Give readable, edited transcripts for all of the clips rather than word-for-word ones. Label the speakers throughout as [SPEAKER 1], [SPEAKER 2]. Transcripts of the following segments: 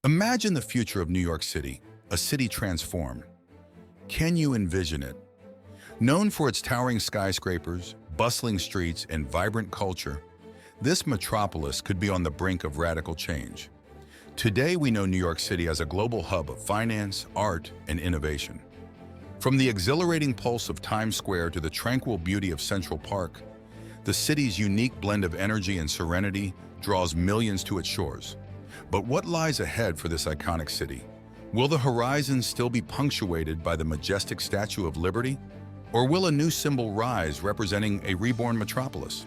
[SPEAKER 1] Imagine the future of New York City, a city transformed. Can you envision it? Known for its towering skyscrapers, bustling streets, and vibrant culture, this metropolis could be on the brink of radical change. Today, we know New York City as a global hub of finance, art, and innovation. From the exhilarating pulse of Times Square to the tranquil beauty of Central Park, the city's unique blend of energy and serenity draws millions to its shores. But what lies ahead for this iconic city? Will the horizon still be punctuated by the majestic Statue of Liberty? Or will a new symbol rise representing a reborn metropolis?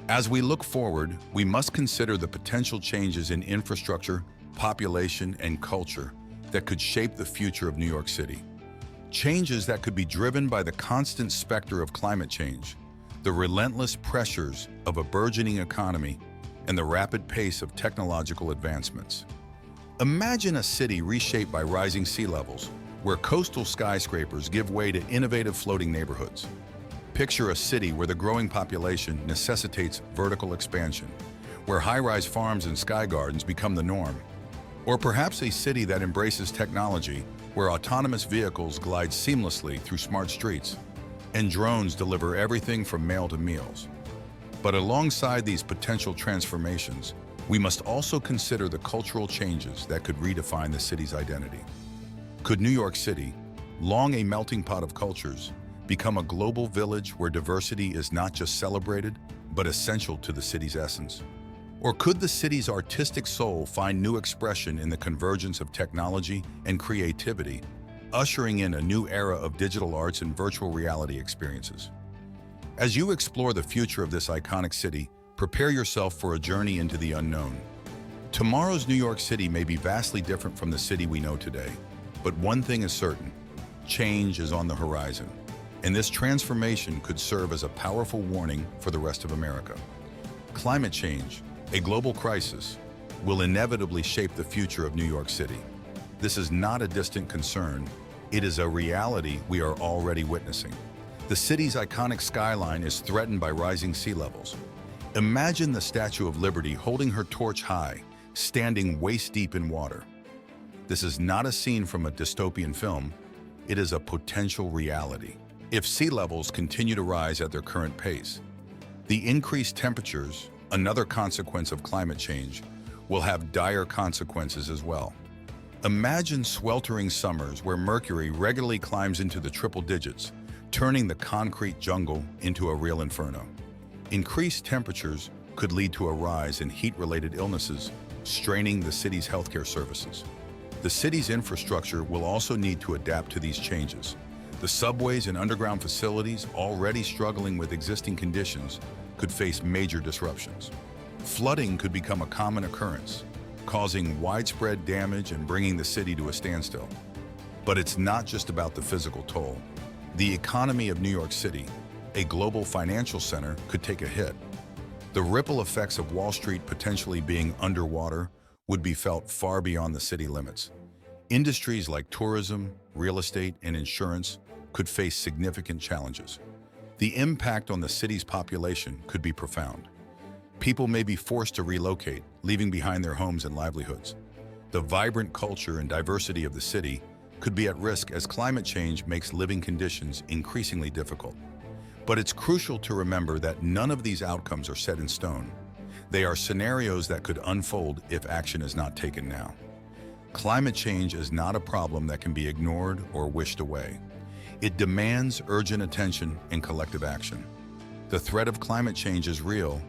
[SPEAKER 1] As we look forward, we must consider the potential changes in infrastructure, population, and culture that could shape the future of New York City. Changes that could be driven by the constant specter of climate change, the relentless pressures of a burgeoning economy, and the rapid pace of technological advancements. Imagine a city reshaped by rising sea levels, where coastal skyscrapers give way to innovative floating neighborhoods. Picture a city where the growing population necessitates vertical expansion, where high-rise farms and sky gardens become the norm. Or perhaps a city that embraces technology, where autonomous vehicles glide seamlessly through smart streets, and drones deliver everything from mail to meals. But alongside these potential transformations, we must also consider the cultural changes that could redefine the city's identity. Could New York City, long a melting pot of cultures, become a global village where diversity is not just celebrated, but essential to the city's essence? Or could the city's artistic soul find new expression in the convergence of technology and creativity, ushering in a new era of digital arts and virtual reality experiences? As you explore the future of this iconic city, prepare yourself for a journey into the unknown. Tomorrow's New York City may be vastly different from the city we know today, but one thing is certain: change is on the horizon, and this transformation could serve as a powerful warning for the rest of America. Climate change, a global crisis, will inevitably shape the future of New York City. This is not a distant concern, it is a reality we are already witnessing. The city's iconic skyline is threatened by rising sea levels. Imagine the Statue of Liberty holding her torch high, standing waist-deep in water. This is not a scene from a dystopian film, it is a potential reality. If sea levels continue to rise at their current pace, the increased temperatures, another consequence of climate change, will have dire consequences as well. Imagine sweltering summers where mercury regularly climbs into the triple digits, turning the concrete jungle into a real inferno. Increased temperatures could lead to a rise in heat-related illnesses, straining the city's healthcare services. The city's infrastructure will also need to adapt to these changes. The subways and underground facilities, already struggling with existing conditions, could face major disruptions. Flooding could become a common occurrence, causing widespread damage and bringing the city to a standstill. But it's not just about the physical toll. The economy of New York City, a global financial center, could take a hit. The ripple effects of Wall Street potentially being underwater would be felt far beyond the city limits. Industries like tourism, real estate, and insurance could face significant challenges. The impact on the city's population could be profound. People may be forced to relocate, leaving behind their homes and livelihoods. The vibrant culture and diversity of the city could be at risk as climate change makes living conditions increasingly difficult. But it's crucial to remember that none of these outcomes are set in stone. They are scenarios that could unfold if action is not taken now. Climate change is not a problem that can be ignored or wished away. It demands urgent attention and collective action. The threat of climate change is real,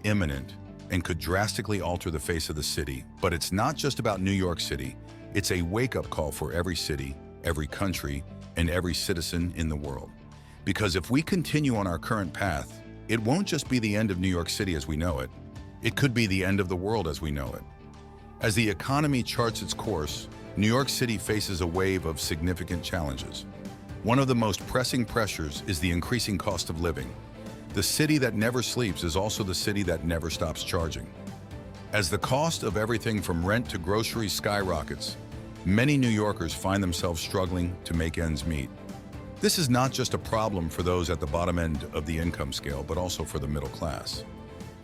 [SPEAKER 1] imminent, and could drastically alter the face of the city. But it's not just about New York City. It's a wake-up call for every city, every country, and every citizen in the world. Because if we continue on our current path, it won't just be the end of New York City as we know it. It could be the end of the world as we know it. As the economy charts its course, New York City faces a wave of significant challenges. One of the most pressing pressures is the increasing cost of living. The city that never sleeps is also the city that never stops charging. As the cost of everything from rent to groceries skyrockets, many New Yorkers find themselves struggling to make ends meet. This is not just a problem for those at the bottom end of the income scale, but also for the middle class.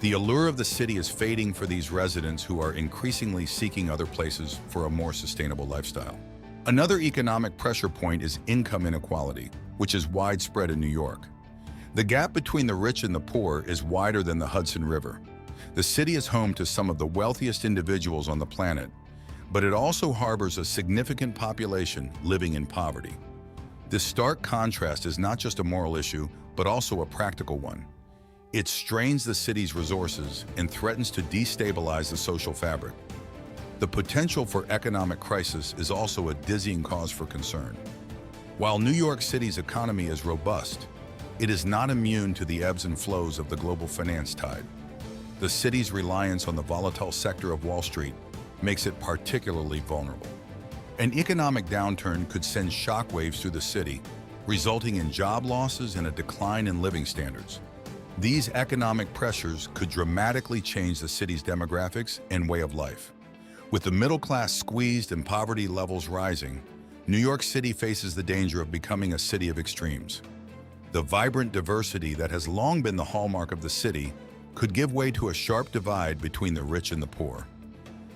[SPEAKER 1] The allure of the city is fading for these residents who are increasingly seeking other places for a more sustainable lifestyle. Another economic pressure point is income inequality, which is widespread in New York. The gap between the rich and the poor is wider than the Hudson River. The city is home to some of the wealthiest individuals on the planet, but it also harbors a significant population living in poverty. This stark contrast is not just a moral issue, but also a practical one. It strains the city's resources and threatens to destabilize the social fabric. The potential for economic crisis is also a dizzying cause for concern. While New York City's economy is robust, it is not immune to the ebbs and flows of the global finance tide. The city's reliance on the volatile sector of Wall Street makes it particularly vulnerable. An economic downturn could send shockwaves through the city, resulting in job losses and a decline in living standards. These economic pressures could dramatically change the city's demographics and way of life. With the middle class squeezed and poverty levels rising, New York City faces the danger of becoming a city of extremes. The vibrant diversity that has long been the hallmark of the city could give way to a sharp divide between the rich and the poor.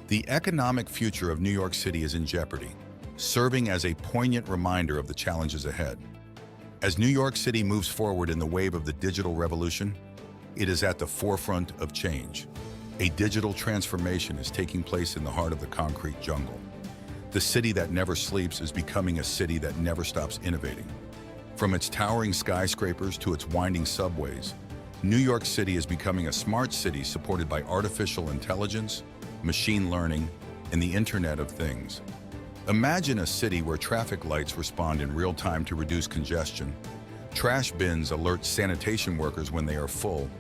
[SPEAKER 1] The economic future of New York City is in jeopardy, serving as a poignant reminder of the challenges ahead. As New York City moves forward in the wave of the digital revolution, it is at the forefront of change. A digital transformation is taking place in the heart of the concrete jungle. The city that never sleeps is becoming a city that never stops innovating. From its towering skyscrapers to its winding subways, New York City is becoming a smart city supported by artificial intelligence, machine learning, and the Internet of Things. Imagine a city where traffic lights respond in real time to reduce congestion, trash bins alert sanitation workers when they are full,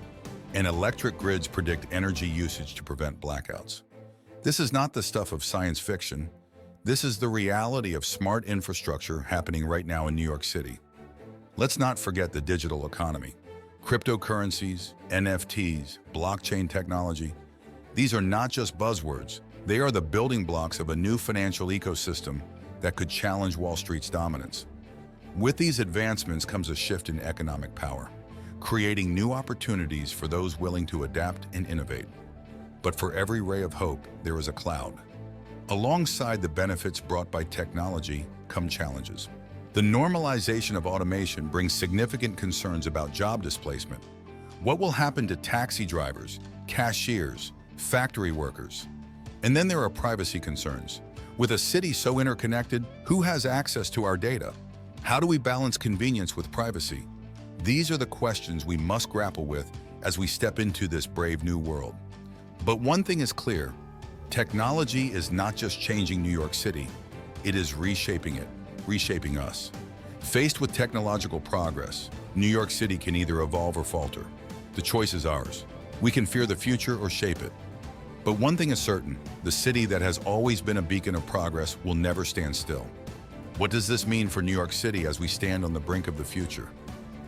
[SPEAKER 1] and electric grids predict energy usage to prevent blackouts. This is not the stuff of science fiction. This is the reality of smart infrastructure happening right now in New York City. Let's not forget the digital economy. Cryptocurrencies, NFTs, blockchain technology. These are not just buzzwords. They are the building blocks of a new financial ecosystem that could challenge Wall Street's dominance. With these advancements comes a shift in economic power, creating new opportunities for those willing to adapt and innovate. But for every ray of hope, there is a cloud. Alongside the benefits brought by technology come challenges. The normalization of automation brings significant concerns about job displacement. What will happen to taxi drivers, cashiers, factory workers? And then there are privacy concerns. With a city so interconnected, who has access to our data? How do we balance convenience with privacy? These are the questions we must grapple with as we step into this brave new world. But one thing is clear, technology is not just changing New York City, it is reshaping it, reshaping us. Faced with technological progress, New York City can either evolve or falter. The choice is ours. We can fear the future or shape it. But one thing is certain, the city that has always been a beacon of progress will never stand still. What does this mean for New York City as we stand on the brink of the future?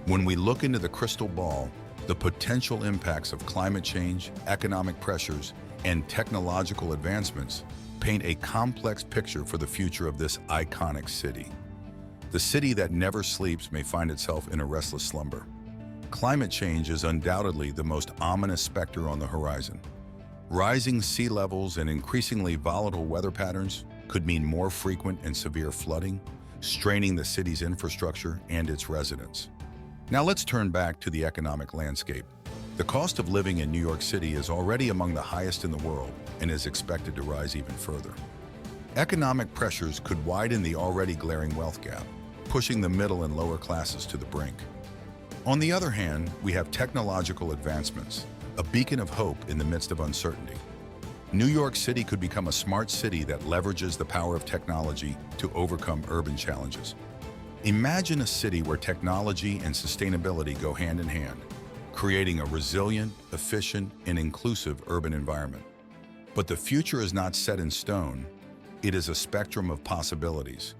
[SPEAKER 1] When we look into the crystal ball, the potential impacts of climate change, economic pressures, and technological advancements paint a complex picture for the future of this iconic city. The city that never sleeps may find itself in a restless slumber. Climate change is undoubtedly the most ominous specter on the horizon. Rising sea levels and increasingly volatile weather patterns could mean more frequent and severe flooding, straining the city's infrastructure and its residents. Now let's turn back to the economic landscape. The cost of living in New York City is already among the highest in the world and is expected to rise even further. Economic pressures could widen the already glaring wealth gap, pushing the middle and lower classes to the brink. On the other hand, we have technological advancements, a beacon of hope in the midst of uncertainty. New York City could become a smart city that leverages the power of technology to overcome urban challenges. Imagine a city where technology and sustainability go hand in hand, creating a resilient, efficient, and inclusive urban environment. But the future is not set in stone. It is a spectrum of possibilities.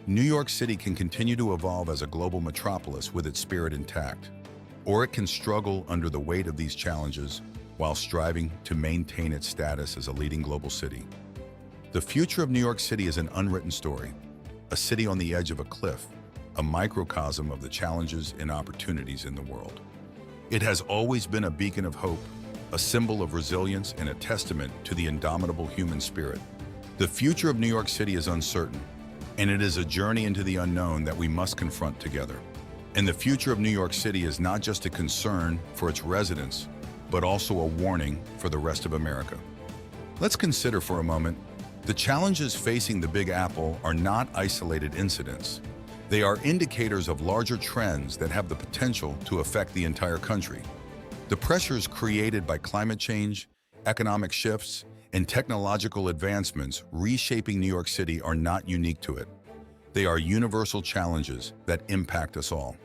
[SPEAKER 1] New York City can continue to evolve as a global metropolis with its spirit intact, or it can struggle under the weight of these challenges while striving to maintain its status as a leading global city. The future of New York City is an unwritten story, a city on the edge of a cliff, a microcosm of the challenges and opportunities in the world. It has always been a beacon of hope, a symbol of resilience and a testament to the indomitable human spirit. The future of New York City is uncertain, and it is a journey into the unknown that we must confront together. And the future of New York City is not just a concern for its residents, but also a warning for the rest of America. Let's consider for a moment, the challenges facing the Big Apple are not isolated incidents. They are indicators of larger trends that have the potential to affect the entire country. The pressures created by climate change, economic shifts, and technological advancements reshaping New York City are not unique to it. They are universal challenges that impact us all.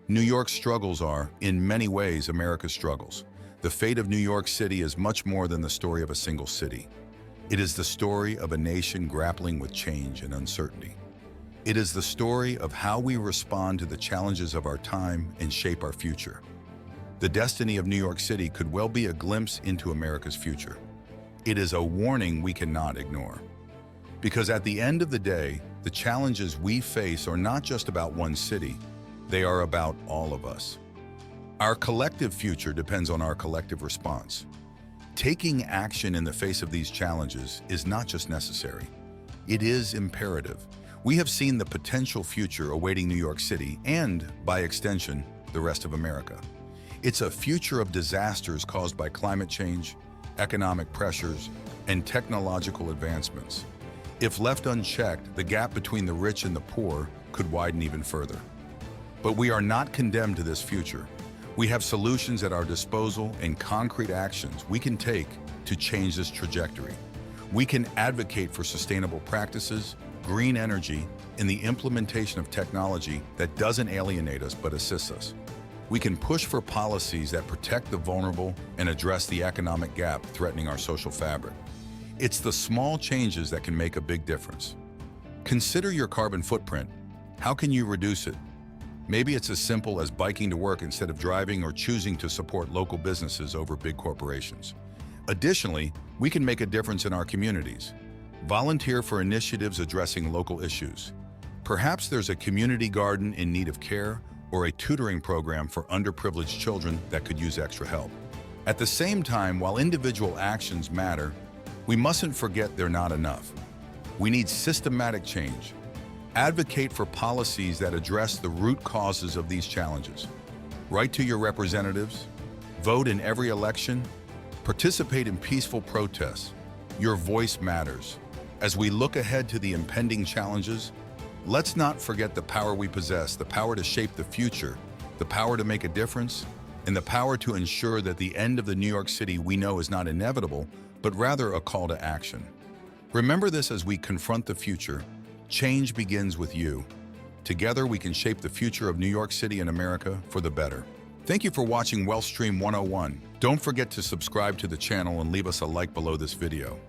[SPEAKER 1] New York's struggles are, in many ways, America's struggles. The fate of New York City is much more than the story of a single city. It is the story of a nation grappling with change and uncertainty. It is the story of how we respond to the challenges of our time and shape our future. The destiny of New York City could well be a glimpse into America's future. It is a warning we cannot ignore. Because at the end of the day, the challenges we face are not just about one city, they are about all of us. Our collective future depends on our collective response. Taking action in the face of these challenges is not just necessary, it is imperative. We have seen the potential future awaiting New York City and, by extension, the rest of America. It's a future of disasters caused by climate change, economic pressures, and technological advancements. If left unchecked, the gap between the rich and the poor could widen even further. But we are not condemned to this future. We have solutions at our disposal and concrete actions we can take to change this trajectory. We can advocate for sustainable practices, green energy, and the implementation of technology that doesn't alienate us but assists us. We can push for policies that protect the vulnerable and address the economic gap threatening our social fabric. It's the small changes that can make a big difference. Consider your carbon footprint. How can you reduce it? Maybe it's as simple as biking to work instead of driving, or choosing to support local businesses over big corporations. Additionally, we can make a difference in our communities. Volunteer for initiatives addressing local issues. Perhaps there's a community garden in need of care, or a tutoring program for underprivileged children that could use extra help. At the same time, while individual actions matter, we mustn't forget they're not enough. We need systematic change. Advocate for policies that address the root causes of these challenges. Write to your representatives, vote in every election, participate in peaceful protests. Your voice matters. As we look ahead to the impending challenges, let's not forget the power we possess, the power to shape the future, the power to make a difference, and the power to ensure that the end of the New York City we know is not inevitable, but rather a call to action. Remember this as we confront the future. Change begins with you. Together we can shape the future of New York City and America for the better. Thank you for watching Wealth Stream 101. Don't forget to subscribe to the channel and leave us a like below this video.